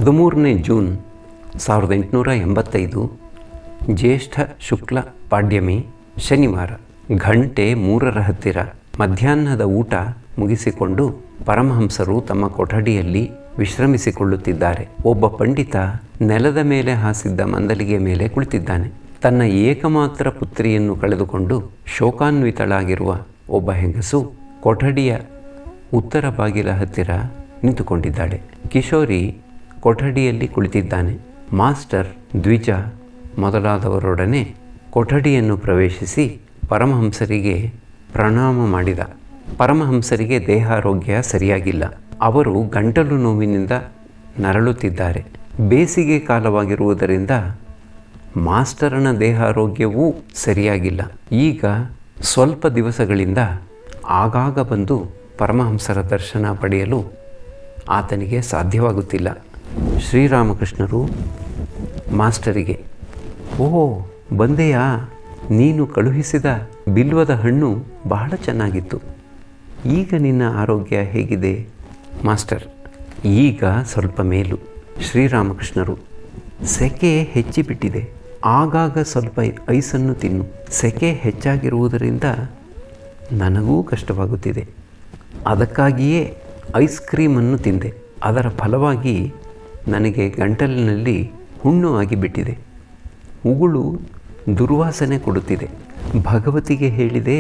13ನೇ June 1885 ಜ್ಯೇಷ್ಠ ಶುಕ್ಲ ಪಾಡ್ಯಮಿ ಶನಿವಾರ. ಗಂಟೆ 3 ಹತ್ತಿರ ಮಧ್ಯಾಹ್ನದ ಊಟ ಮುಗಿಸಿಕೊಂಡು ಪರಮಹಂಸರು ತಮ್ಮ ಕೊಠಡಿಯಲ್ಲಿ ವಿಶ್ರಮಿಸಿಕೊಳ್ಳುತ್ತಿದ್ದಾರೆ. ಒಬ್ಬ ಪಂಡಿತ ನೆಲದ ಮೇಲೆ ಹಾಸಿದ್ದ ಮಂದಲಿಗೆ ಮೇಲೆ ಕುಳಿತಿದ್ದಾನೆ. ತನ್ನ ಏಕಮಾತ್ರ ಪುತ್ರಿಯನ್ನು ಕಳೆದುಕೊಂಡು ಶೋಕಾನ್ವಿತಳಾಗಿರುವ ಒಬ್ಬ ಹೆಂಗಸು ಕೊಠಡಿಯ ಉತ್ತರ ಬಾಗಿಲ ಹತ್ತಿರ ನಿಂತುಕೊಂಡಿದ್ದಾಳೆ. ಕಿಶೋರಿ ಕೊಠಡಿಯಲ್ಲಿ ಕುಳಿತಿದ್ದಾನೆ. ಮಾಸ್ಟರ್, ದ್ವಿಜ ಮೊದಲಾದವರೊಡನೆ ಕೊಠಡಿಯನ್ನು ಪ್ರವೇಶಿಸಿ ಪರಮಹಂಸರಿಗೆ ಪ್ರಣಾಮ ಮಾಡಿದ. ಪರಮಹಂಸರಿಗೆ ದೇಹಾರೋಗ್ಯ ಸರಿಯಾಗಿಲ್ಲ. ಅವರು ಗಂಟಲು ನೋವಿನಿಂದ ನರಳುತ್ತಿದ್ದಾರೆ. ಬೇಸಿಗೆ ಕಾಲವಾಗಿರುವುದರಿಂದ ಮಾಸ್ಟರನ ದೇಹಾರೋಗ್ಯವೂ ಸರಿಯಾಗಿಲ್ಲ. ಈಗ ಸ್ವಲ್ಪ ದಿವಸಗಳಿಂದ ಆಗಾಗ ಬಂದು ಪರಮಹಂಸರ ದರ್ಶನ ಪಡೆಯಲು ಆತನಿಗೆ ಸಾಧ್ಯವಾಗುತ್ತಿಲ್ಲ. ಶ್ರೀರಾಮಕೃಷ್ಣರು ಮಾಸ್ಟರಿಗೆ, ಓಹೋ ಬಂದೆಯಾ, ನೀನು ಕಳುಹಿಸಿದ ಬಿಲ್ವದ ಹಣ್ಣು ಬಹಳ ಚೆನ್ನಾಗಿತ್ತು. ಈಗ ನಿನ್ನ ಆರೋಗ್ಯ ಹೇಗಿದೆ? ಮಾಸ್ಟರ್, ಈಗ ಸ್ವಲ್ಪ ಮೇಲು. ಶ್ರೀರಾಮಕೃಷ್ಣರು, ಸೆಕೆ ಹೆಚ್ಚಿಬಿಟ್ಟಿದೆ. ಆಗಾಗ ಸ್ವಲ್ಪ ಐಸನ್ನು ತಿನ್ನು. ಸೆಕೆ ಹೆಚ್ಚಾಗಿರುವುದರಿಂದ ನನಗೂ ಕಷ್ಟವಾಗುತ್ತಿದೆ. ಅದಕ್ಕಾಗಿಯೇ ಐಸ್ ಕ್ರೀಮನ್ನು ತಿಂದೆ. ಅದರ ಫಲವಾಗಿ ನನಗೆ ಗಂಟಲಿನಲ್ಲಿ ಹುಣ್ಣು ಆಗಿಬಿಟ್ಟಿದೆ. ಉಗುಳು ದುರ್ವಾಸನೆ ಕೊಡುತ್ತಿದೆ. ಭಗವತಿಗೆ ಹೇಳಿದೆ,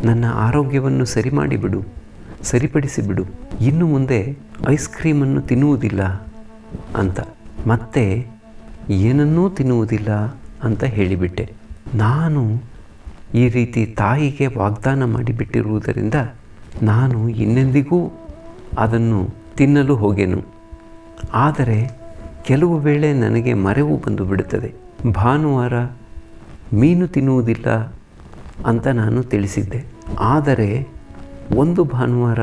ನನ್ನ ಆರೋಗ್ಯವನ್ನು ಸರಿಪಡಿಸಿಬಿಡು, ಇನ್ನು ಮುಂದೆ ಐಸ್ ಕ್ರೀಮನ್ನು ತಿನ್ನುವುದಿಲ್ಲ ಅಂತ. ಮತ್ತೆ ಏನನ್ನೂ ತಿನ್ನುವುದಿಲ್ಲ ಅಂತ ಹೇಳಿಬಿಟ್ಟೆ. ನಾನು ಈ ರೀತಿ ತಾಯಿಗೆ ವಾಗ್ದಾನ ಮಾಡಿಬಿಟ್ಟಿರುವುದರಿಂದ ನಾನು ಇನ್ನೆಂದಿಗೂ ಅದನ್ನು ತಿನ್ನಲು ಹೋಗೆನು. ಆದರೆ ಕೆಲವು ವೇಳೆ ನನಗೆ ಮರೆವು ಬಂದು ಬಿಡುತ್ತದೆ. ಭಾನುವಾರ ಮೀನು ತಿನ್ನುವುದಿಲ್ಲ ಅಂತ ನಾನು ತಿಳಿಸಿದ್ದೆ. ಆದರೆ ಒಂದು ಭಾನುವಾರ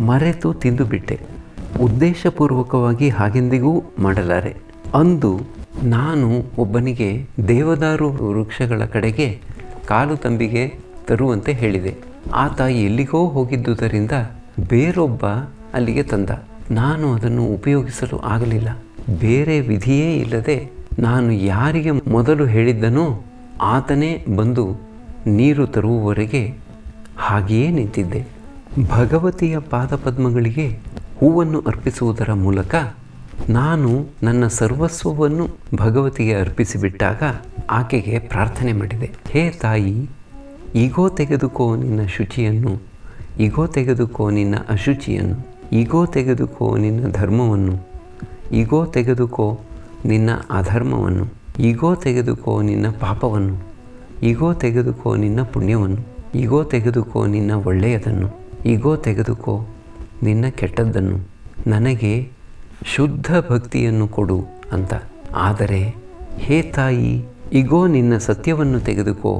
ಮರೆತು ತಿಂದುಬಿಟ್ಟೆ. ಉದ್ದೇಶಪೂರ್ವಕವಾಗಿ ಹಾಗೆಂದಿಗೂ ಮಾಡಲಾರೆ. ಅಂದು ನಾನು ಒಬ್ಬನಿಗೆ ದೇವದಾರು ವೃಕ್ಷಗಳ ಕಡೆಗೆ ಕಾಲು ತಂಬಿಗೆ ತರುವಂತೆ ಹೇಳಿದೆ. ಆತ ಎಲ್ಲಿಗೋ ಹೋಗಿದ್ದುದರಿಂದ ಬೇರೊಬ್ಬ ಅಲ್ಲಿಗೆ ತಂದ. ನಾನು ಅದನ್ನು ಉಪಯೋಗಿಸಲು ಆಗಲಿಲ್ಲ. ಬೇರೆ ವಿಧಿಯೇ ಇಲ್ಲದೆ ನಾನು ಯಾರಿಗೆ ಮೊದಲು ಹೇಳಿದ್ದನೋ ಆತನೇ ಬಂದು ನೀರು ತರುವವರೆಗೆ ಹಾಗೆಯೇ ನಿಂತಿದ್ದೆ. ಭಗವತಿಯ ಪಾದಪದ್ಮಗಳಿಗೆ ಹೂವನ್ನು ಅರ್ಪಿಸುವುದರ ಮೂಲಕ ನಾನು ನನ್ನ ಸರ್ವಸ್ವವನ್ನು ಭಗವತಿಗೆ ಅರ್ಪಿಸಿಬಿಟ್ಟಾಗ ಆಕೆಗೆ ಪ್ರಾರ್ಥನೆ ಮಾಡಿದೆ. ಹೇ ತಾಯಿ, ಈಗೋ ತೆಗೆದುಕೋ ನಿನ್ನ ಶುಚಿಯನ್ನು, ಈಗೋ ತೆಗೆದುಕೋ ನಿನ್ನ ಅಶುಚಿಯನ್ನು, ಈಗೋ ತೆಗೆದುಕೋ ನಿನ್ನ ಧರ್ಮವನ್ನು, ಈಗೋ ತೆಗೆದುಕೋ ನಿನ್ನ ಅಧರ್ಮವನ್ನು, ಈಗೋ ತೆಗೆದುಕೋ ನಿನ್ನ ಪಾಪವನ್ನು, ಈಗೋ ತೆಗೆದುಕೋ ನಿನ್ನ ಪುಣ್ಯವನ್ನು, ಈಗೋ ತೆಗೆದುಕೋ ನಿನ್ನ ಒಳ್ಳೆಯದನ್ನು, ಈಗೋ ತೆಗೆದುಕೋ ನಿನ್ನ ಕೆಟ್ಟದ್ದನ್ನು, ನನಗೆ ಶುದ್ಧ ಭಕ್ತಿಯನ್ನು ಕೊಡು ಅಂತ. ಆದರೆ ಹೇ ತಾಯಿ, ಈಗೋ ನಿನ್ನ ಸತ್ಯವನ್ನು ತೆಗೆದುಕೋ,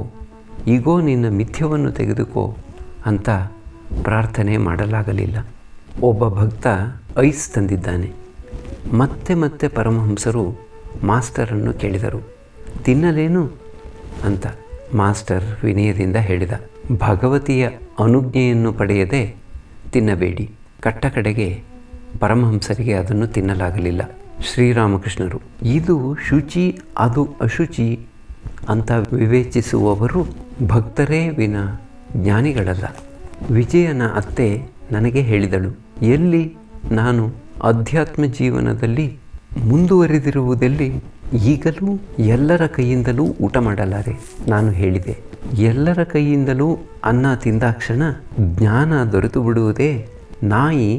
ಈಗೋ ನಿನ್ನ ಮಿಥ್ಯವನ್ನು ತೆಗೆದುಕೋ ಅಂತ ಪ್ರಾರ್ಥನೆ ಮಾಡಲಾಗಲಿಲ್ಲ. ಒಬ್ಬ ಭಕ್ತ ಐಸ್ ತಂದಿದ್ದಾನೆ. ಮತ್ತೆ ಮತ್ತೆ ಪರಮಹಂಸರು ಮಾಸ್ಟರನ್ನು ಕೇಳಿದರು, ತಿನ್ನಲೇನು ಅಂತ. ಮಾಸ್ಟರ್ ವಿನಯದಿಂದ ಹೇಳಿದ, ಭಗವತಿಯ ಅನುಜ್ಞೆಯನ್ನು ಪಡೆಯದೆ ತಿನ್ನಬೇಡಿ. ಕಟ್ಟ ಕಡೆಗೆ ಪರಮಹಂಸರಿಗೆ ಅದನ್ನು ತಿನ್ನಲಾಗಲಿಲ್ಲ. ಶ್ರೀರಾಮಕೃಷ್ಣರು, ಇದು ಶುಚಿ ಅದು ಅಶುಚಿ ಅಂತ ವಿವೇಚಿಸುವವರು ಭಕ್ತರೇ ವಿನ ಜ್ಞಾನಿಗಳಲ್ಲ. ವಿಜಯನ ಅತ್ತೆ ನನಗೆ ಹೇಳಿದಳು, ಎಲ್ಲಿ ನಾನು ಅಧ್ಯಾತ್ಮ ಜೀವನದಲ್ಲಿ ಮುಂದುವರಿದಿರುವುದೆಲ್ಲಿ ಈಗಲೂ ಎಲ್ಲರ ಕೈಯಿಂದಲೂ ಊಟ ಮಾಡಲಾರೆ. ನಾನು ಹೇಳಿದೆ, ಎಲ್ಲರ ಕೈಯಿಂದಲೂ ಅನ್ನ ತಿಂದಾಕ್ಷಣ ಜ್ಞಾನ ದೊರೆತು ಬಿಡುವುದೇ. ನಾಯಿ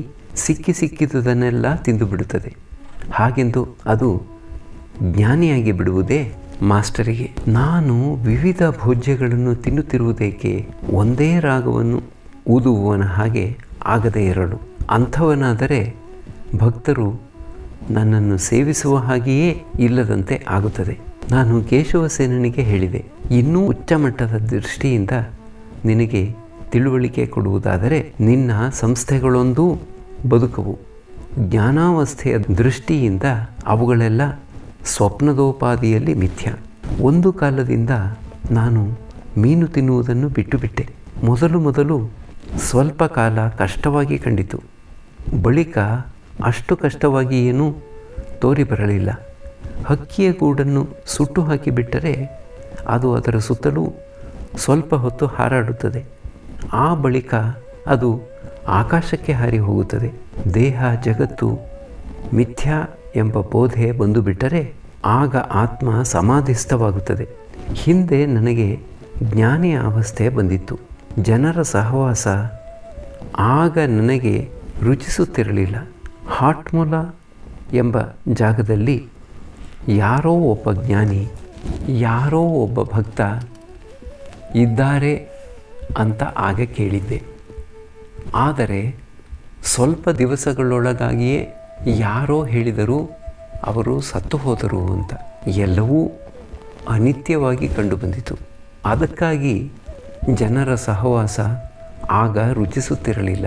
ಸಿಕ್ಕಿದುದನ್ನೆಲ್ಲ ತಿಂದು ಬಿಡುತ್ತದೆ, ಹಾಗೆಂದು ಅದು ಜ್ಞಾನಿಯಾಗಿ ಬಿಡುವುದೇ? ಮಾಸ್ಟರಿಗೆ, ನಾನು ವಿವಿಧ ಭೋಜ್ಯಗಳನ್ನು ತಿನ್ನುತ್ತಿರುವುದೇಕೆ? ಒಂದೇ ರಾಗವನ್ನು ಊದುವವನ ಹಾಗೆ ಆಗದೇ ಇರಲು. ಅಂಥವನಾದರೆ ಭಕ್ತರು ನನ್ನನ್ನು ಸೇವಿಸುವ ಹಾಗೆಯೇ ಇಲ್ಲದಂತೆ ಆಗುತ್ತದೆ. ನಾನು ಕೇಶವಸೇನನಿಗೆ ಹೇಳಿದೆ, ಇನ್ನೂ ಉಚ್ಚ ಮಟ್ಟದ ದೃಷ್ಟಿಯಿಂದ ನಿನಗೆ ತಿಳುವಳಿಕೆ ಕೊಡುವುದಾದರೆ ನಿನ್ನ ಸಂಸ್ಥೆಗಳೊಂದೂ ಬದುಕವು. ಜ್ಞಾನಾವಸ್ಥೆಯ ದೃಷ್ಟಿಯಿಂದ ಅವುಗಳೆಲ್ಲ ಸ್ವಪ್ನದೋಪಾದಿಯಲ್ಲಿ ಮಿಥ್ಯ. ಒಂದು ಕಾಲದಿಂದ ನಾನು ಮೀನು ತಿನ್ನುವುದನ್ನು ಬಿಟ್ಟುಬಿಟ್ಟೆ. ಮೊದಲು ಸ್ವಲ್ಪ ಕಾಲ ಕಷ್ಟವಾಗಿ ಕಂಡಿತು. ಬಳಿಕ ಅಷ್ಟು ಕಷ್ಟವಾಗಿ ಏನೂ ತೋರಿಬರಲಿಲ್ಲ. ಹಕ್ಕಿಯ ಗೂಡನ್ನು ಸುಟ್ಟು ಹಾಕಿಬಿಟ್ಟರೆ ಅದು ಅದರ ಸುತ್ತಲೂ ಸ್ವಲ್ಪ ಹೊತ್ತು ಹಾರಾಡುತ್ತದೆ. ಆ ಬಳಿಕ ಅದು ಆಕಾಶಕ್ಕೆ ಹಾರಿ ಹೋಗುತ್ತದೆ. ದೇಹ ಜಗತ್ತು ಮಿಥ್ಯಾ ಎಂಬ ಬೋಧೆ ಬಂದು ಬಿಟ್ಟರೆ ಆಗ ಆತ್ಮ ಸಮಾಧಿಸ್ಥವಾಗುತ್ತದೆ. ಹಿಂದೆ ನನಗೆ ಜ್ಞಾನಿಯ ಅವಸ್ಥೆ ಬಂದಿತ್ತು. ಜನರ ಸಹವಾಸ ಆಗ ನನಗೆ ರುಚಿಸುತ್ತಿರಲಿಲ್ಲ. ಹಾಟ್ಮೂಲ ಎಂಬ ಜಾಗದಲ್ಲಿ ಯಾರೋ ಒಬ್ಬ ಜ್ಞಾನಿ, ಯಾರೋ ಒಬ್ಬ ಭಕ್ತ ಇದ್ದಾರೆ ಅಂತ ಆಗ ಕೇಳಿದ್ದೆ. ಆದರೆ ಸ್ವಲ್ಪ ದಿವಸಗಳೊಳಗಾಗಿಯೇ ಯಾರೋ ಹೇಳಿದರು ಅವರು ಸತ್ತು ಹೋದರು ಅಂತ. ಎಲ್ಲವೂ ಅನಿತ್ಯವಾಗಿ ಕಂಡುಬಂದಿತು. ಅದಕ್ಕಾಗಿ ಜನರ ಸಹವಾಸ ಆಗ ರುಚಿಸುತ್ತಿರಲಿಲ್ಲ.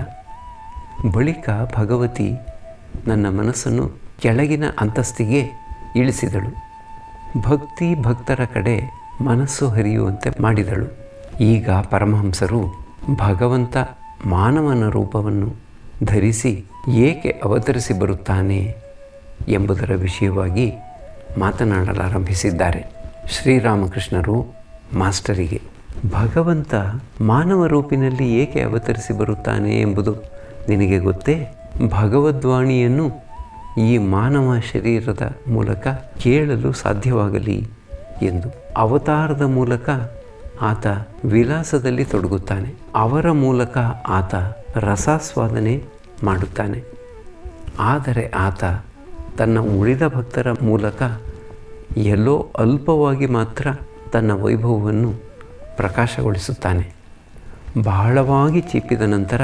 ಬಳಿಕ ಭಗವತಿ ನನ್ನ ಮನಸ್ಸನ್ನು ಕೆಳಗಿನ ಅಂತಸ್ತಿಗೆ ಇಳಿಸಿದಳು. ಭಕ್ತಿ ಭಕ್ತರ ಕಡೆ ಮನಸ್ಸು ಹರಿಯುವಂತೆ ಮಾಡಿದಳು. ಈಗ ಪರಮಹಂಸರು ಭಗವಂತ ಮಾನವನ ರೂಪವನ್ನು ಧರಿಸಿ ಏಕೆ ಅವತರಿಸಿ ಬರುತ್ತಾನೆ ಎಂಬುದರ ವಿಷಯವಾಗಿ ಮಾತನಾಡಲಾರಂಭಿಸಿದ್ದಾರೆ. ಶ್ರೀರಾಮಕೃಷ್ಣರು ಮಾಸ್ಟರಿಗೆ ಭಗವಂತ ಮಾನವ ರೂಪಿನಲ್ಲಿ ಏಕೆ ಅವತರಿಸಿ ಬರುತ್ತಾನೆ ಎಂಬುದು ನಿನಗೆ ಗೊತ್ತೇ? ಭಗವದ್ವಾಣಿಯನ್ನು ಈ ಮಾನವ ಶರೀರದ ಮೂಲಕ ಕೇಳಲು ಸಾಧ್ಯವಾಗಲಿ ಎಂದು. ಅವತಾರದ ಮೂಲಕ ಆತ ವಿಲಾಸದಲ್ಲಿ ತೊಡಗುತ್ತಾನೆ. ಅವರ ಮೂಲಕ ಆತ ರಸಾಸ್ವಾದನೆ ಮಾಡುತ್ತಾನೆ. ಆದರೆ ಆತ ತನ್ನ ಉಳಿದ ಭಕ್ತರ ಮೂಲಕ ಎಲ್ಲೋ ಅಲ್ಪವಾಗಿ ಮಾತ್ರ ತನ್ನ ವೈಭವವನ್ನು ಪ್ರಕಾಶಗೊಳಿಸುತ್ತಾನೆ. ಬಹಳವಾಗಿ ಚೀಪಿದ ನಂತರ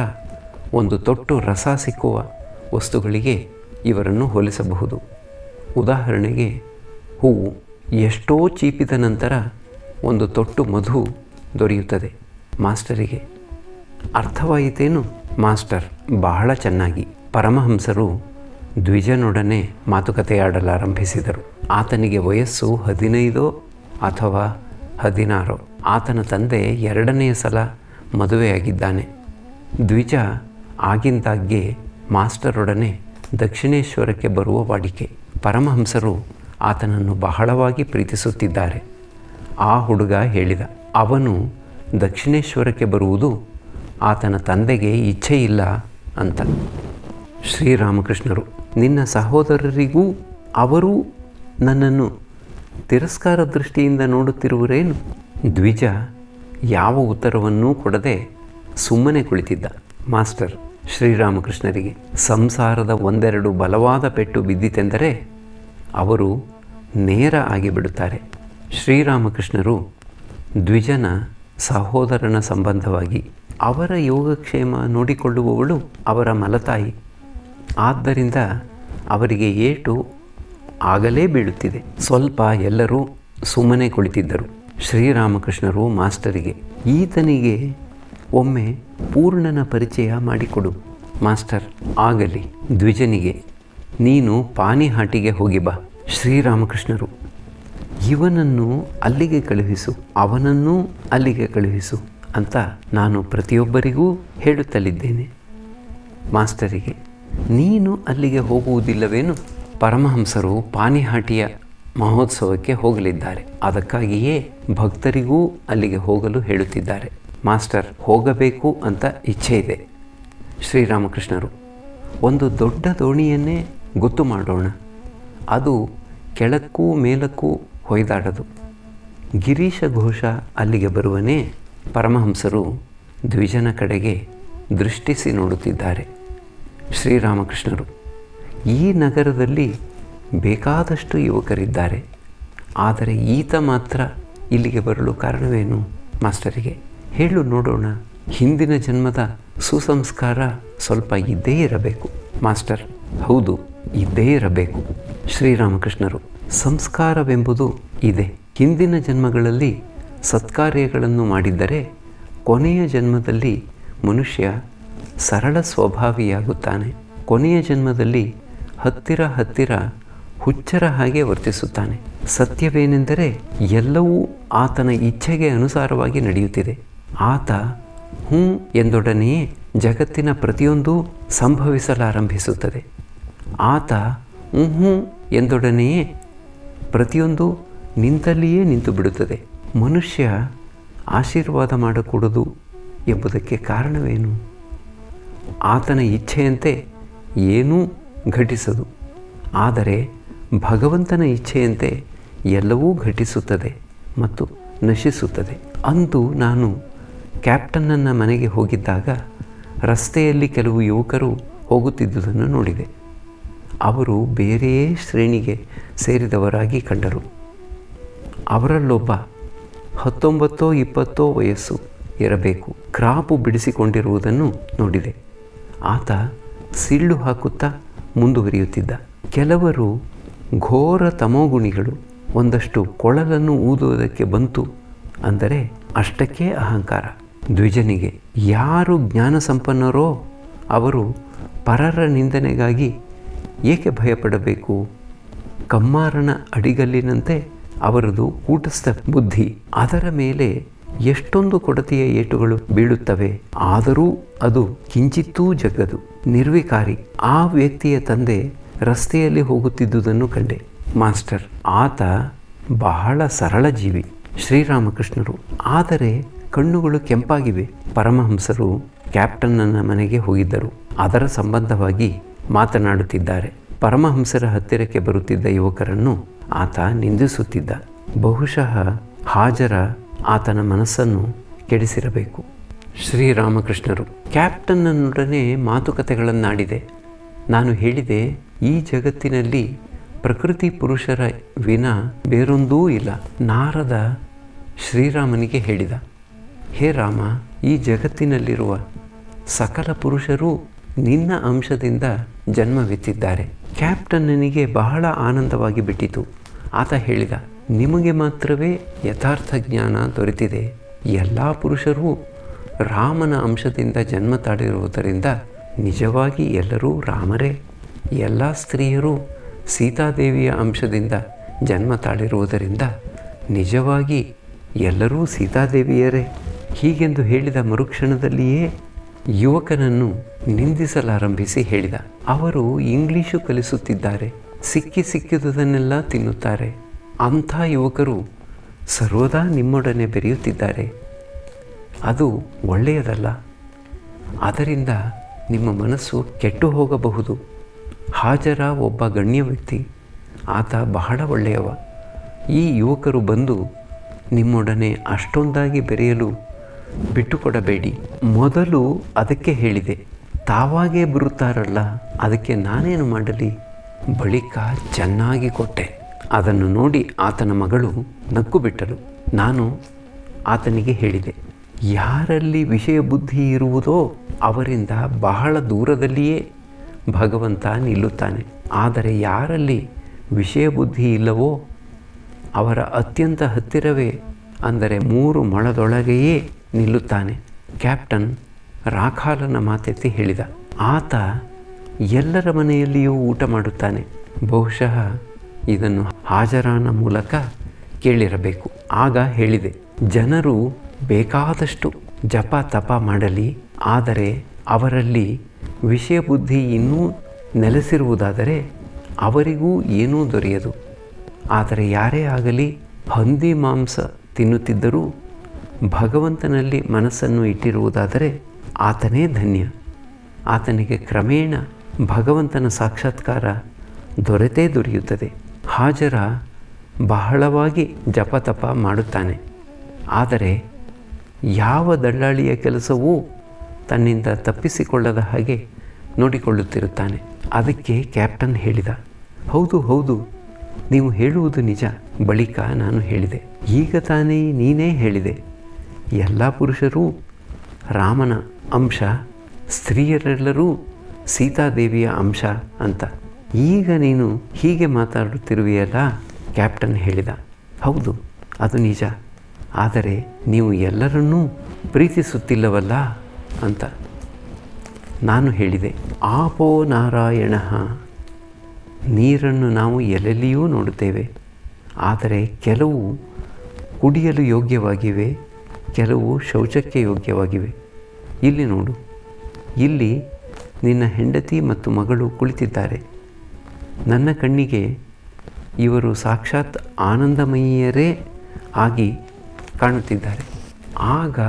ಒಂದು ತೊಟ್ಟು ರಸ ಸಿಕ್ಕುವ ವಸ್ತುಗಳಿಗೆ ಇವರನ್ನು ಹೋಲಿಸಬಹುದು. ಉದಾಹರಣೆಗೆ ಹೂವು ಎಷ್ಟೋ ಚೀಪಿದ ನಂತರ ಒಂದು ತೊಟ್ಟು ಮಧು ದೊರೆಯುತ್ತದೆ ಮಾಸ್ಟರಿಗೆ. ಅರ್ಥವಾಯಿತೇನು? ಮಾಸ್ಟರ್ ಬಹಳ ಚೆನ್ನಾಗಿ. ಪರಮಹಂಸರು ದ್ವಿಜನೊಡನೆ ಮಾತುಕತೆಯಾಡಲಾರಂಭಿಸಿದರು. ಆತನಿಗೆ ವಯಸ್ಸು 15 ಅಥವಾ 16. ಆತನ ತಂದೆ 2ನೇ ಸಲ ಮದುವೆಯಾಗಿದ್ದಾನೆ. ದ್ವಿಜ ಆಗಿಂದಾಗ್ಗೆ ಮಾಸ್ಟರೊಡನೆ ದಕ್ಷಿಣೇಶ್ವರಕ್ಕೆ ಬರುವ ವಾಡಿಕೆ. ಪರಮಹಂಸರು ಆತನನ್ನು ಬಹಳವಾಗಿ ಪ್ರೀತಿಸುತ್ತಿದ್ದಾರೆ. ಆ ಹುಡುಗ ಹೇಳಿದ, ಅವನು ದಕ್ಷಿಣೇಶ್ವರಕ್ಕೆ ಬರುವುದು ಆತನ ತಂದೆಗೆ ಇಚ್ಛೆ ಇಲ್ಲ ಅಂತ. ಶ್ರೀರಾಮಕೃಷ್ಣರು, ನಿನ್ನ ಸಹೋದರರಿಗೂ ಅವರೂ ನನ್ನನ್ನು ತಿರಸ್ಕಾರ ದೃಷ್ಟಿಯಿಂದ ನೋಡುತ್ತಿರುವರೇನು? ದ್ವಿಜ ಯಾವ ಉತ್ತರವನ್ನೂ ಕೊಡದೆ ಸುಮ್ಮನೆ ಕುಳಿತಿದ್ದ. ಮಾಸ್ಟರ್ ಶ್ರೀರಾಮಕೃಷ್ಣರಿಗೆ ಸಂಸಾರದ ಒಂದೆರಡು ಬಲವಾದ ಪೆಟ್ಟು ಬಿದ್ದಿತೆಂದರೆ ಅವರು ನೇರ ಆಗಿಬಿಡುತ್ತಾರೆ. ಶ್ರೀರಾಮಕೃಷ್ಣರು ದ್ವಿಜನ ಸಹೋದರನ ಸಂಬಂಧವಾಗಿ ಅವರ ಯೋಗಕ್ಷೇಮ ನೋಡಿಕೊಳ್ಳುವವಳು ಅವರ ಮಲತಾಯಿ. ಆದ್ದರಿಂದ ಅವರಿಗೆ ಏಟು ಆಗಲೇ ಬೀಳುತ್ತಿದೆ. ಸ್ವಲ್ಪ ಎಲ್ಲರೂ ಸುಮ್ಮನೆ ಕುಳಿತಿದ್ದರು. ಶ್ರೀರಾಮಕೃಷ್ಣರು ಮಾಸ್ಟರಿಗೆ, ಈತನಿಗೆ ಒಮ್ಮೆ ಪೂರ್ಣನ ಪರಿಚಯ ಮಾಡಿಕೊಡು. ಮಾಸ್ಟರ್, ಆಗಲಿ. ದ್ವಿಜನಿಗೆ, ನೀನು ಪಾನಿಹಾಟಿಗೆ ಹೋಗಿ ಬಾ. ಶ್ರೀರಾಮಕೃಷ್ಣರು, ಇವನನ್ನು ಅಲ್ಲಿಗೆ ಕಳುಹಿಸು, ಅವನನ್ನೂ ಅಲ್ಲಿಗೆ ಕಳುಹಿಸು ಅಂತ ನಾನು ಪ್ರತಿಯೊಬ್ಬರಿಗೂ ಹೇಳುತ್ತಲಿದ್ದೇನೆ. ಮಾಸ್ಟರಿಗೆ, ನೀನು ಅಲ್ಲಿಗೆ ಹೋಗುವುದಿಲ್ಲವೇನು? ಪರಮಹಂಸರು ಪಾನಿಹಾಟಿಯ ಮಹೋತ್ಸವಕ್ಕೆ ಹೋಗಲಿದ್ದಾರೆ. ಅದಕ್ಕಾಗಿಯೇ ಭಕ್ತರಿಗೂ ಅಲ್ಲಿಗೆ ಹೋಗಲು ಹೇಳುತ್ತಿದ್ದಾರೆ. ಮಾಸ್ಟರ್, ಹೋಗಬೇಕು ಅಂತ ಇಚ್ಛೆ ಇದೆ. ಶ್ರೀರಾಮಕೃಷ್ಣರು, ಒಂದು ದೊಡ್ಡ ದೋಣಿಯನ್ನೇ ಗೊತ್ತು ಮಾಡೋಣ. ಅದು ಕೆಳಕ್ಕೂ ಮೇಲಕ್ಕೂ ಹೊಯ್ದಾಡದು. ಗಿರೀಶ ಘೋಷ ಅಲ್ಲಿಗೆ ಬರುವನೇ? ಪರಮಹಂಸರು ದ್ವಿಜನ ಕಡೆಗೆ ದೃಷ್ಟಿಸಿ ನೋಡುತ್ತಿದ್ದಾರೆ. ಶ್ರೀರಾಮಕೃಷ್ಣರು, ಈ ನಗರದಲ್ಲಿ ಬೇಕಾದಷ್ಟು ಯುವಕರಿದ್ದಾರೆ. ಆದರೆ ಈತ ಮಾತ್ರ ಇಲ್ಲಿಗೆ ಬರಲು ಕಾರಣವೇನು? ಮಾಸ್ಟರಿಗೆ, ಹೇಳು ನೋಡೋಣ. ಹಿಂದಿನ ಜನ್ಮದ ಸುಸಂಸ್ಕಾರ ಸ್ವಲ್ಪ ಇದ್ದೇ ಇರಬೇಕು. ಮಾಸ್ಟರ್, ಹೌದು, ಇದ್ದೇ ಇರಬೇಕು. ಶ್ರೀರಾಮಕೃಷ್ಣರು, ಸಂಸ್ಕಾರವೆಂಬುದು ಇದೆ. ಹಿಂದಿನ ಜನ್ಮಗಳಲ್ಲಿ ಸತ್ಕಾರ್ಯಗಳನ್ನು ಮಾಡಿದ್ದರೆ ಕೊನೆಯ ಜನ್ಮದಲ್ಲಿ ಮನುಷ್ಯ ಸರಳ ಸ್ವಭಾವಿಯಾಗುತ್ತಾನೆ. ಕೊನೆಯ ಜನ್ಮದಲ್ಲಿ ಹತ್ತಿರ ಹುಚ್ಚರ ಹಾಗೆ ವರ್ತಿಸುತ್ತಾನೆ. ಸತ್ಯವೇನೆಂದರೆ ಎಲ್ಲವೂ ಆತನ ಇಚ್ಛೆಗೆ ಅನುಸಾರವಾಗಿ ನಡೆಯುತ್ತಿದೆ. ಆತ ಹ್ಞೂ ಎಂದೊಡನೆಯೇ ಜಗತ್ತಿನ ಪ್ರತಿಯೊಂದೂ ಸಂಭವಿಸಲಾರಂಭಿಸುತ್ತದೆ. ಆತ ಹ್ಞೂ ಎಂದೊಡನೆಯೇ ಪ್ರತಿಯೊಂದು ನಿಂತಲ್ಲಿಯೇ ನಿಂತು ಬಿಡುತ್ತದೆ. ಮನುಷ್ಯ ಆಶೀರ್ವಾದ ಮಾಡಕೂಡದು ಎಂಬುದಕ್ಕೆ ಕಾರಣವೇನು? ಆತನ ಇಚ್ಛೆಯಂತೆ ಏನೂ ಘಟಿಸದು. ಆದರೆ ಭಗವಂತನ ಇಚ್ಛೆಯಂತೆ ಎಲ್ಲವೂ ಘಟಿಸುತ್ತದೆ ಮತ್ತು ನಶಿಸುತ್ತದೆ. ಅಂದು ನಾನು ಕ್ಯಾಪ್ಟನ್ನನ ಮನೆಗೆ ಹೋಗಿದ್ದಾಗ ರಸ್ತೆಯಲ್ಲಿ ಕೆಲವು ಯುವಕರು ಹೋಗುತ್ತಿದ್ದುದನ್ನು ನೋಡಿದೆ. ಅವರು ಬೇರೆಯೇ ಶ್ರೇಣಿಗೆ ಸೇರಿದವರಾಗಿ ಕಂಡರು. ಅವರಲ್ಲೊಬ್ಬ 19-20 ವಯಸ್ಸು ಇರಬೇಕು, ಕ್ರಾಪು ಬಿಡಿಸಿಕೊಂಡಿರುವುದನ್ನು ನೋಡಿದೆ. ಆತ ಸಿಳ್ಳು ಹಾಕುತ್ತಾ ಮುಂದುವರಿಯುತ್ತಿದ್ದ. ಕೆಲವರು ಘೋರ ತಮೋಗುಣಿಗಳು. ಒಂದಷ್ಟು ಕೊಳಲನ್ನು ಊದುವುದಕ್ಕೆ ಬಂತು ಅಂದರೆ ಅಷ್ಟಕ್ಕೆ ಅಹಂಕಾರ. ದ್ವಿಜನಿಗೆ ಯಾರು ಜ್ಞಾನ ಸಂಪನ್ನರೋ ಅವರು ಪರರ ನಿಂದನೆಗಾಗಿ ಏಕೆ ಭಯಪಡಬೇಕು? ಕಮ್ಮಾರನ ಅಡಿಗಲ್ಲಿನಂತೆ ಅವರದು ಕೂಟಸ್ಥ ಬುದ್ಧಿ. ಅದರ ಮೇಲೆ ಎಷ್ಟೊಂದು ಕೊಡತಿಯ ಏಟುಗಳು ಬೀಳುತ್ತವೆ, ಆದರೂ ಅದು ಕಿಂಚಿತ್ತೂ ಜಗ್ಗದು. ನಿರ್ವಿಕಾರಿ. ಆ ವ್ಯಕ್ತಿಯ ತಂದೆ ರಸ್ತೆಯಲ್ಲಿ ಹೋಗುತ್ತಿದ್ದುದನ್ನು ಕಂಡೆ. ಮಾಸ್ಟರ್, ಆತ ಬಹಳ ಸರಳ ಜೀವಿ, ಶ್ರೀರಾಮಕೃಷ್ಣರು. ಆದರೆ ಕಣ್ಣುಗಳು ಕೆಂಪಾಗಿವೆ. ಪರಮಹಂಸರು ಕ್ಯಾಪ್ಟನ್ನನ ಮನೆಗೆ ಹೋಗಿದ್ದರು. ಅದರ ಸಂಬಂಧವಾಗಿ ಮಾತನಾಡುತ್ತಿದ್ದಾರೆ. ಪರಮಹಂಸರ ಹತ್ತಿರಕ್ಕೆ ಬರುತ್ತಿದ್ದ ಯುವಕರನ್ನು ಆತ ನಿಂದಿಸುತ್ತಿದ್ದ. ಬಹುಶಃ ಹಾಜರ ಆತನ ಮನಸ್ಸನ್ನು ಕೆಡಿಸಿರಬೇಕು. ಶ್ರೀರಾಮಕೃಷ್ಣರು ಕ್ಯಾಪ್ಟನ್ನನೊಡನೆ ಮಾತುಕತೆಗಳನ್ನಾಡಿದೆ. ನಾನು ಹೇಳಿದೆ, ಈ ಜಗತ್ತಿನಲ್ಲಿ ಪ್ರಕೃತಿ ಪುರುಷರ ವಿನಾ ಬೇರೊಂದೂ ಇಲ್ಲ. ನಾರದ ಶ್ರೀರಾಮನಿಗೆ ಹೇಳಿದ, ಹೇ ರಾಮ, ಈ ಜಗತ್ತಿನಲ್ಲಿರುವ ಸಕಲ ಪುರುಷರೂ ನಿನ್ನ ಅಂಶದಿಂದ ಜನ್ಮವೆತ್ತಿದ್ದಾರೆ. ಕ್ಯಾಪ್ಟನ್ನನಿಗೆ ಬಹಳ ಆನಂದವಾಗಿ ಬಿಟ್ಟಿತು. ಆತ ಹೇಳಿದ, ನಿಮಗೆ ಮಾತ್ರವೇ ಯಥಾರ್ಥ ಜ್ಞಾನ ದೊರೆತಿದೆ. ಎಲ್ಲ ಪುರುಷರೂ ರಾಮನ ಅಂಶದಿಂದ ಜನ್ಮ ತಾಳಿರುವುದರಿಂದ ನಿಜವಾಗಿ ಎಲ್ಲರೂ ರಾಮರೇ. ಎಲ್ಲ ಸ್ತ್ರೀಯರು ಸೀತಾದೇವಿಯ ಅಂಶದಿಂದ ಜನ್ಮ ತಾಳಿರುವುದರಿಂದ ನಿಜವಾಗಿ ಎಲ್ಲರೂ ಸೀತಾದೇವಿಯರೇ. ಹೀಗೆಂದು ಹೇಳಿದ ಮರುಕ್ಷಣದಲ್ಲಿಯೇ ಯುವಕನನ್ನು ನಿಂದಿಸಲಾರಂಭಿಸಿ ಹೇಳಿದ, ಅವರು ಇಂಗ್ಲೀಷು ಕಲಿಸುತ್ತಿದ್ದಾರೆ, ಸಿಕ್ಕಿದುದನ್ನೆಲ್ಲ ತಿನ್ನುತ್ತಾರೆ. ಅಂಥ ಯುವಕರು ಸರ್ವದಾ ನಿಮ್ಮೊಡನೆ ಬೆರೆಯುತ್ತಿದ್ದಾರೆ. ಅದು ಒಳ್ಳೆಯದಲ್ಲ. ಅದರಿಂದ ನಿಮ್ಮ ಮನಸ್ಸು ಕೆಟ್ಟು ಹೋಗಬಹುದು. ಹಾಜರ ಒಬ್ಬ ಗಣ್ಯ ವ್ಯಕ್ತಿ. ಆತ ಬಹಳ ಒಳ್ಳೆಯವ. ಈ ಯುವಕರು ಬಂದು ನಿಮ್ಮೊಡನೆ ಅಷ್ಟೊಂದಾಗಿ ಬೆರೆಯಲು ಬಿಟ್ಟುಕೊಡಬೇಡಿ. ಮೊದಲು ಅದಕ್ಕೆ ಹೇಳಿದೆ, ತಾವಾಗೇ ಬರುತ್ತಾರಲ್ಲ, ಅದಕ್ಕೆ ನಾನೇನು ಮಾಡಲಿ? ಬಳಿಕ ಚೆನ್ನಾಗಿ ಕೊಟ್ಟೆ. ಅದನ್ನು ನೋಡಿ ಆತನ ಮಗಳು ನಕ್ಕು ಬಿಟ್ಟಳು. ನಾನು ಆತನಿಗೆ ಹೇಳಿದೆ, ಯಾರಲ್ಲಿ ವಿಷಯ ಬುದ್ಧಿ ಇರುವುದೋ ಅವರಿಂದ ಬಹಳ ದೂರದಲ್ಲಿಯೇ ಭಗವಂತ ನಿಲ್ಲುತ್ತಾನೆ. ಆದರೆ ಯಾರಲ್ಲಿ ವಿಷಯ ಬುದ್ಧಿ ಇಲ್ಲವೋ ಅವರ ಅತ್ಯಂತ ಹತ್ತಿರವೇ, ಅಂದರೆ 3 ಮೊಳದೊಳಗೆಯೇ ನಿಲ್ಲುತ್ತಾನೆ. ಕ್ಯಾಪ್ಟನ್ ರಾಖಾಲನ ಮಾತೆತ್ತಿ ಹೇಳಿದ, ಆತ ಎಲ್ಲರ ಮನೆಯಲ್ಲಿಯೂ ಊಟ ಮಾಡುತ್ತಾನೆ. ಬಹುಶಃ ಇದನ್ನು ಹಾಜರಾನ ಮೂಲಕ ಕೇಳಿರಬೇಕು. ಆಗ ಹೇಳಿದೆ, ಜನರು ಬೇಕಾದಷ್ಟು ಜಪ ತಪ ಮಾಡಲಿ, ಆದರೆ ಅವರಲ್ಲಿ ವಿಷಯ ಬುದ್ಧಿ ಇನ್ನೂ ನೆಲೆಸಿರುವುದಾದರೆ ಅವರಿಗೂ ಏನೂ ದೊರೆಯದು. ಆದರೆ ಯಾರೇ ಆಗಲಿ ಹಂದಿ ಮಾಂಸ ತಿನ್ನುತ್ತಿದ್ದರೂ ಭಗವಂತನಲ್ಲಿ ಮನಸ್ಸನ್ನು ಇಟ್ಟಿರುವುದಾದರೆ ಆತನೇ ಧನ್ಯ. ಆತನಿಗೆ ಕ್ರಮೇಣ ಭಗವಂತನ ಸಾಕ್ಷಾತ್ಕಾರ ದೊರೆತೇ ದೊರೆಯುತ್ತದೆ. ಹಾಜರ ಬಹಳವಾಗಿ ಜಪತಪ ಮಾಡುತ್ತಾನೆ. ಆದರೆ ಯಾವ ದಳ್ಳಾಳಿಯ ಕೆಲಸವೂ ತನ್ನಿಂದ ತಪ್ಪಿಸಿಕೊಳ್ಳದ ಹಾಗೆ ನೋಡಿಕೊಳ್ಳುತ್ತಿರುತ್ತಾನೆ. ಅದಕ್ಕೆ ಕ್ಯಾಪ್ಟನ್ ಹೇಳಿದ, ಹೌದು ಹೌದು, ನೀವು ಹೇಳುವುದು ನಿಜ. ಬಳಿಕ ನಾನು ಹೇಳಿದೆ, ಈಗ ತಾನೇ ನೀನೇ ಹೇಳಿದೆ, ಎಲ್ಲ ಪುರುಷರೂ ರಾಮನ ಅಂಶ, ಸ್ತ್ರೀಯರೆಲ್ಲರೂ ಸೀತಾದೇವಿಯ ಅಂಶ ಅಂತ. ಈಗ ನೀನು ಹೀಗೆ ಮಾತಾಡುತ್ತಿರುವೆಯಲ್ಲ? ಕ್ಯಾಪ್ಟನ್ ಹೇಳಿದ, ಹೌದು, ಅದು ನಿಜ. ಆದರೆ ನೀವು ಎಲ್ಲರನ್ನೂ ಪ್ರೀತಿಸುತ್ತಿಲ್ಲವಲ್ಲ ಅಂತ. ನಾನು ಹೇಳಿದೆ, ಆಪೋ ನಾರಾಯಣ, ನೀರನ್ನು ನಾವು ಎಲ್ಲೆಲ್ಲಿಯೂ ನೋಡುತ್ತೇವೆ. ಆದರೆ ಕೆಲವು ಕುಡಿಯಲು ಯೋಗ್ಯವಾಗಿವೆ, ಕೆಲವು ಶೌಚಕ್ಕೆ ಯೋಗ್ಯವಾಗಿವೆ. ಇಲ್ಲಿ ನೋಡು, ಇಲ್ಲಿ ನಿನ್ನ ಹೆಂಡತಿ ಮತ್ತು ಮಗಳು ಕುಳಿತಿದ್ದಾರೆ. ನನ್ನ ಕಣ್ಣಿಗೆ ಇವರು ಸಾಕ್ಷಾತ್ ಆನಂದಮಯಿಯರೇ ಆಗಿ ಕಾಣುತ್ತಿದ್ದಾರೆ. ಆಗ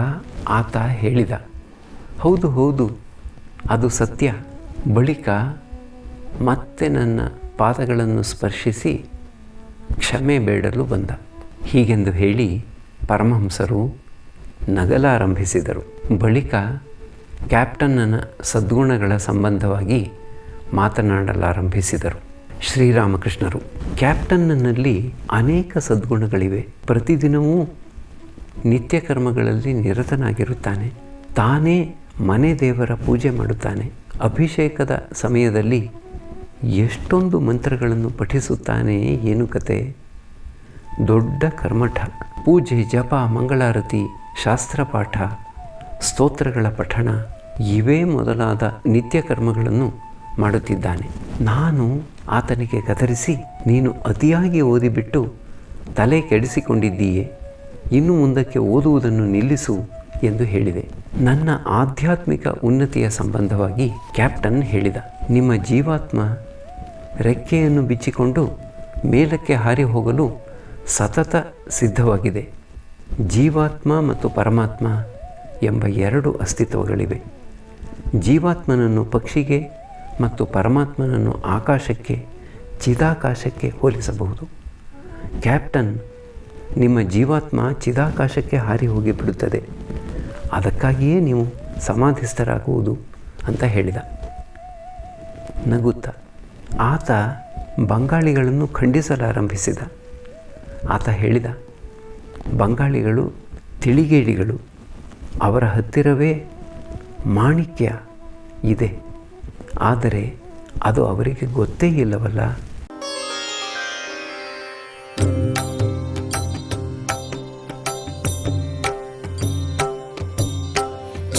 ಆತ ಹೇಳಿದ, ಹೌದು ಹೌದು, ಅದು ಸತ್ಯ. ಬಳಿಕ ಮತ್ತೆ ನನ್ನ ಪಾದಗಳನ್ನು ಸ್ಪರ್ಶಿಸಿ ಕ್ಷಮೆ ಬೇಡಲು ಬಂದ. ಹೀಗೆಂದು ಹೇಳಿ ಪರಮಹಂಸರು ನಗಲಾರಂಭಿಸಿದರು. ಬಳಿಕ ಕ್ಯಾಪ್ಟನ್ನನ ಸದ್ಗುಣಗಳ ಸಂಬಂಧವಾಗಿ ಮಾತನಾಡಲಾರಂಭಿಸಿದರು. ಶ್ರೀರಾಮಕೃಷ್ಣರು, ಕ್ಯಾಪ್ಟನ್ನನಲ್ಲಿ ಅನೇಕ ಸದ್ಗುಣಗಳಿವೆ. ಪ್ರತಿದಿನವೂ ನಿತ್ಯ ಕರ್ಮಗಳಲ್ಲಿ ನಿರತನಾಗಿರುತ್ತಾನೆ. ತಾನೇ ಮನೆ ದೇವರ ಪೂಜೆ ಮಾಡುತ್ತಾನೆ. ಅಭಿಷೇಕದ ಸಮಯದಲ್ಲಿ ಎಷ್ಟೊಂದು ಮಂತ್ರಗಳನ್ನು ಪಠಿಸುತ್ತಾನೆ, ಏನು ಕತೆ. ದೊಡ್ಡ ಕರ್ಮಠ. ಪೂಜೆ, ಜಪ, ಮಂಗಳಾರತಿ, ಶಾಸ್ತ್ರಪಾಠ, ಸ್ತೋತ್ರಗಳ ಪಠಣ ಇವೇ ಮೊದಲಾದ ನಿತ್ಯ ಕರ್ಮಗಳನ್ನು ಮಾಡುತ್ತಿದ್ದಾನೆ. ನಾನು ಆತನಿಗೆ ಗದರಿಸಿ, ನೀನು ಅತಿಯಾಗಿ ಓದಿಬಿಟ್ಟು ತಲೆ ಕೆಡಿಸಿಕೊಂಡಿದ್ದೀಯೆ, ಇನ್ನು ಮುಂದಕ್ಕೆ ಓದುವುದನ್ನು ನಿಲ್ಲಿಸು ಎಂದು ಹೇಳಿದೆ. ನನ್ನ ಆಧ್ಯಾತ್ಮಿಕ ಉನ್ನತಿಯ ಸಂಬಂಧವಾಗಿ ಕ್ಯಾಪ್ಟನ್ ಹೇಳಿದ, ನಿಮ್ಮ ಜೀವಾತ್ಮ ರೆಕ್ಕೆಯನ್ನು ಬಿಚ್ಚಿಕೊಂಡು ಮೇಲಕ್ಕೆ ಹಾರಿ ಹೋಗಲು ಸತತ ಸಿದ್ಧವಾಗಿದೆ. ಜೀವಾತ್ಮ ಮತ್ತು ಪರಮಾತ್ಮ ಎಂಬ ಎರಡು ಅಸ್ತಿತ್ವಗಳಿವೆ. ಜೀವಾತ್ಮನನ್ನು ಪಕ್ಷಿಗೆ ಮತ್ತು ಪರಮಾತ್ಮನನ್ನು ಆಕಾಶಕ್ಕೆ, ಚಿದಾಕಾಶಕ್ಕೆ ಹೋಲಿಸಬಹುದು. ಕ್ಯಾಪ್ಟನ್, ನಿಮ್ಮ ಜೀವಾತ್ಮ ಚಿದಾಕಾಶಕ್ಕೆ ಹಾರಿ ಹೋಗಿಬಿಡುತ್ತದೆ, ಅದಕ್ಕಾಗಿಯೇ ನೀವು ಸಮಾಧಿಸ್ಥರಾಗುವುದು ಅಂತ ಹೇಳಿದ. ನಗುತ್ತಾ ಆತ ಬಂಗಾಳಿಗಳನ್ನು ಖಂಡಿಸಲಾರಂಭಿಸಿದ. ಆತ ಹೇಳಿದ, ಬಂಗಾಳಿಗಳು ತಿಳಿಗೇಡಿಗಳು. ಅವರ ಹತ್ತಿರವೇ ಮಾಣಿಕ್ಯ ಇದೆ, ಆದರೆ ಅದು ಅವರಿಗೆ ಗೊತ್ತೇ ಇಲ್ಲವಲ್ಲ.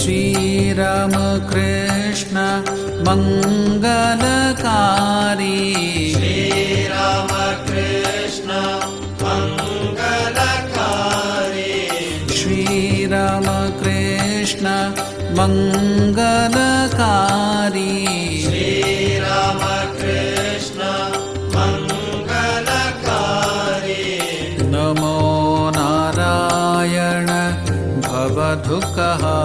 ಶ್ರೀರಾಮ ಕೃಷ್ಣ ಮಂಗಲಕಾರಿ, ಶ್ರೀರಾಮ ಕೃಷ್ಣ ಮಂಗಲಕಾರಿ, ಶ್ರೀರಾಮ ಕೃಷ್ಣ ಮಂಗಲಕಾರಿ, ಶ್ರೀರಾಮ ಕೃಷ್ಣ ಮಂಗಲಕಾರಿ. ನಮೋ ನಾರಾಯಣ ಭವದುಃಖಹಾರಿ,